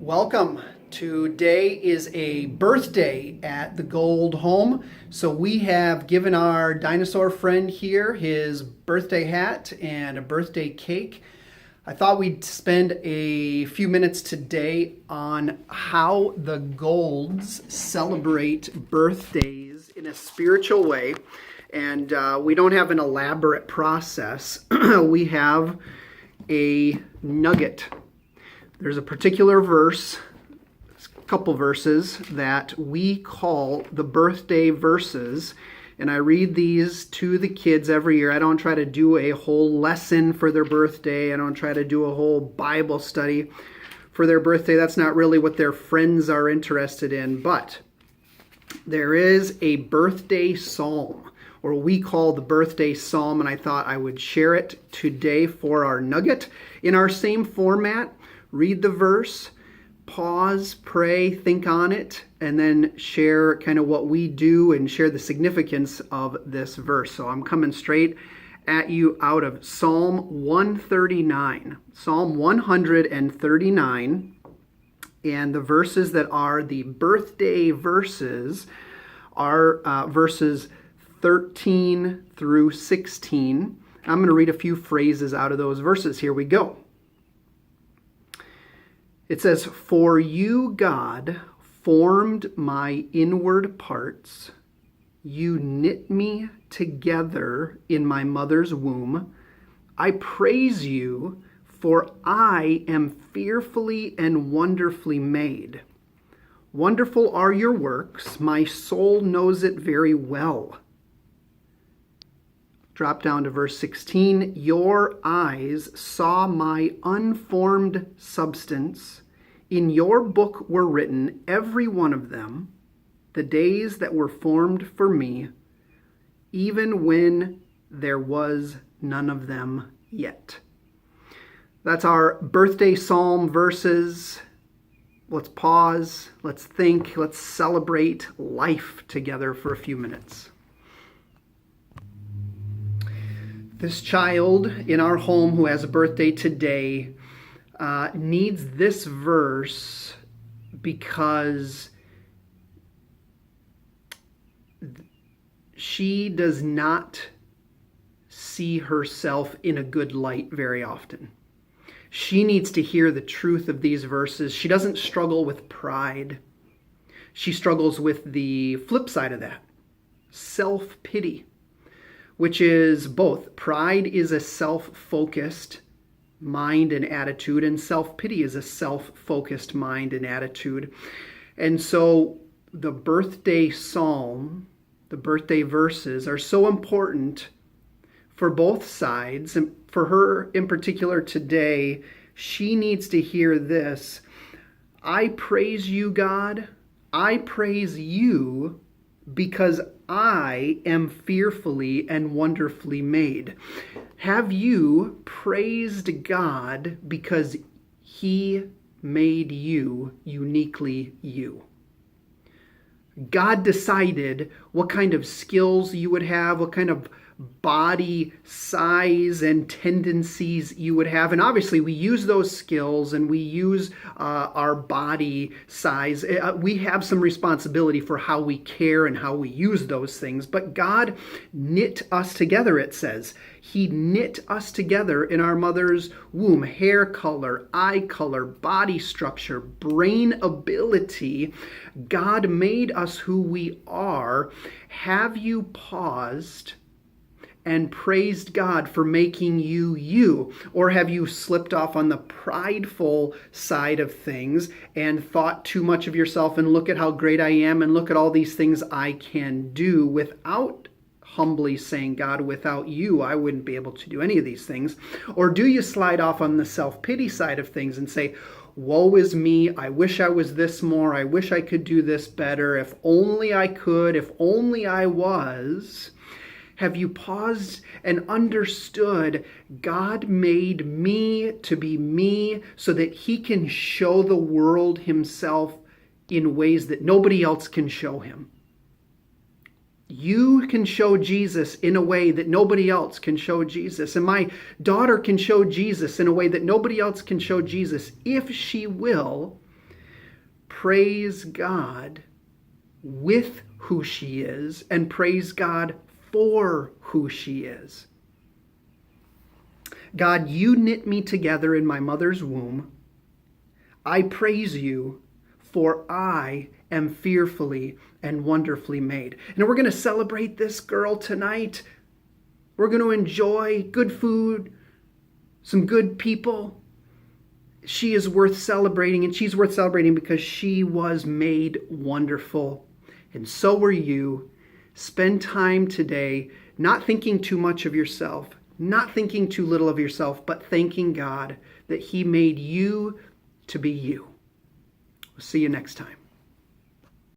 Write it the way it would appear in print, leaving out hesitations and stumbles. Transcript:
Welcome. Today is a birthday at the Gold home. So we have given our dinosaur friend here his birthday hat and a birthday cake. I thought we'd spend a few minutes today on how the Golds celebrate birthdays in a spiritual way. And we don't have an elaborate process. We have a nugget. There's a particular verse, a couple verses, that we call the birthday verses. And I read these to the kids every year. I don't try to do a whole lesson for their birthday. I don't try to do a whole Bible study for their birthday. That's not really what their friends are interested in. But there is a birthday psalm, or we call the birthday psalm, and I thought I would share it today for our nugget in our same format. Read the verse, pause, pray, think on it, and then share kind of what we do and share the significance of this verse. So I'm coming straight at you out of Psalm 139. Psalm 139, and the verses that are the birthday verses are verses 13 through 16. I'm going to read a few phrases out of those verses. Here we go. It says, "For you, God, formed my inward parts. You knit me together in my mother's womb. I praise you, for I am fearfully and wonderfully made. Wonderful are your works. My soul knows it very well." Drop down to verse 16. "Your eyes saw my unformed substance. In your book were written, every one of them, the days that were formed for me, even when there was none of them yet." That's our birthday psalm verses. Let's pause, let's think, let's celebrate life together for a few minutes. This child in our home who has a birthday today needs this verse because she does not see herself in a good light very often. She needs to hear the truth of these verses. She doesn't struggle with pride. She struggles with the flip side of that, self-pity, which is both. Pride is a self-focused mind and attitude, and self-pity is a self-focused mind and attitude. And so the birthday psalm, the birthday verses are so important for both sides. And for her in particular today, she needs to hear this: I praise you, God. I praise you because I am fearfully and wonderfully made. Have you praised God because He made you uniquely you? God decided what kind of skills you would have, what kind of body size and tendencies you would have. And obviously we use those skills and we use our body size. We have some responsibility for how we care and how we use those things. But God knit us together, it says. He knit us together in our mother's womb. Hair color, eye color, body structure, brain ability. God made us who we are. Have you paused and praised God for making you you? Or have you slipped off on the prideful side of things and thought too much of yourself and look at how great I am and look at all these things I can do, without humbly saying, God, without you, I wouldn't be able to do any of these things? Or do you slide off on the self-pity side of things and say, woe is me, I wish I was this more, I wish I could do this better, if only I could, if only I was? Have you paused and understood God made me to be me so that He can show the world Himself in ways that nobody else can show Him? You can show Jesus in a way that nobody else can show Jesus. And my daughter can show Jesus in a way that nobody else can show Jesus if she will praise God with who she is and praise God for who she is. God, you knit me together in my mother's womb. I praise you, for I am fearfully and wonderfully made. And we're going to celebrate this girl tonight. We're going to enjoy good food, some good people. She is worth celebrating, and she's worth celebrating because she was made wonderful. And so were you. Spend time today not thinking too much of yourself, not thinking too little of yourself, but thanking God that He made you to be you. We'll see you next time.